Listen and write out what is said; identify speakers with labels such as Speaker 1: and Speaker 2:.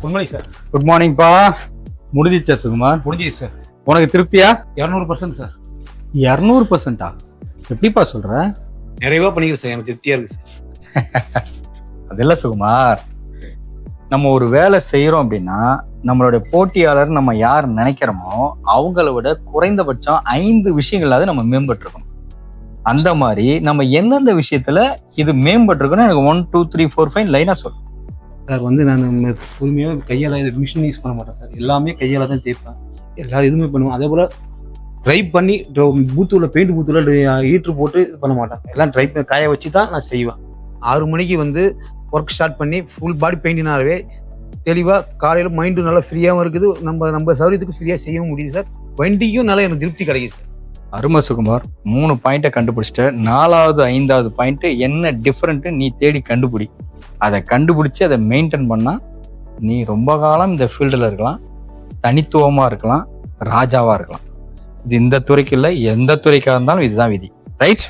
Speaker 1: Good morning sir.
Speaker 2: Good மார்னிங்ப்பா. முடிஞ்சிச்சா சுகுமார்?
Speaker 1: முடிஞ்சிச்சு சார்.
Speaker 2: உனக்கு திருப்தியா?
Speaker 1: 200% சார்.
Speaker 2: 200%? எப்படிப்பா சொல்ற?
Speaker 1: நிறைவா பண்ணிக்கிறேன் சார், எனக்கு திருப்தியா இருக்கு சார்.
Speaker 2: அதெல்லாம் சுகுமார், நம்ம ஒரு வேலை செய்யறோம் அப்படின்னா நம்மளுடைய போட்டியாளர் நம்ம யார் நினைக்கிறோமோ அவங்கள விட குறைந்தபட்சம் 5 விஷயங்களாவது நம்ம மேம்பட்டிருக்கணும். அந்த மாதிரி நம்ம எந்தெந்த விஷயத்துல இது மேம்பட்டிருக்கணும் எனக்கு 1 2 3 4 5 லைனா சொல்லு.
Speaker 1: சார் நான் புதுமையாக கையால் மிஷின் யூஸ் பண்ண மாட்டேன் சார். எல்லாமே கையால் தான் தேய்ப்பேன். எல்லா இதுவுமே பண்ணுவேன். அதே போல் ட்ரை பண்ணி பூத்துல பெயிண்ட் பூத்துல ஹீட்ரு போட்டு இது பண்ண மாட்டேன். எல்லாம் ட்ரை காய வச்சு தான் நான் செய்வேன். 6 மணிக்கு ஒர்க் ஸ்டார்ட் பண்ணி ஃபுல் பாடி பெயிண்டினாலே தெளிவாக காலையில் மைண்டு நல்லா ஃப்ரீயாகவும் இருக்குது. நம்ம சௌரியத்துக்கு ஃப்ரீயாக செய்யவும் முடியுது சார். வண்டிக்கும் நல்லா எனக்கு திருப்தி கிடைக்குது சார்.
Speaker 2: அருமை சுகுமார். 3 பாயிண்ட்டை கண்டுபிடிச்சிட்ட. 4வது 5வது பாயிண்ட் என்ன டிஃப்ரெண்ட்டு நீ தேடி கண்டுபிடி. அதை கண்டுபிடிச்சி அதை மெயின்டைன் பண்ணா நீ ரொம்ப காலம் இந்த ஃபீல்டில் இருக்கலாம், தனித்துவமாக இருக்கலாம், ராஜாவாக இருக்கலாம். இது இந்த துறைக்கு இல்லை, எந்த துறைக்காக இருந்தாலும் இதுதான் விதி. ரைட்?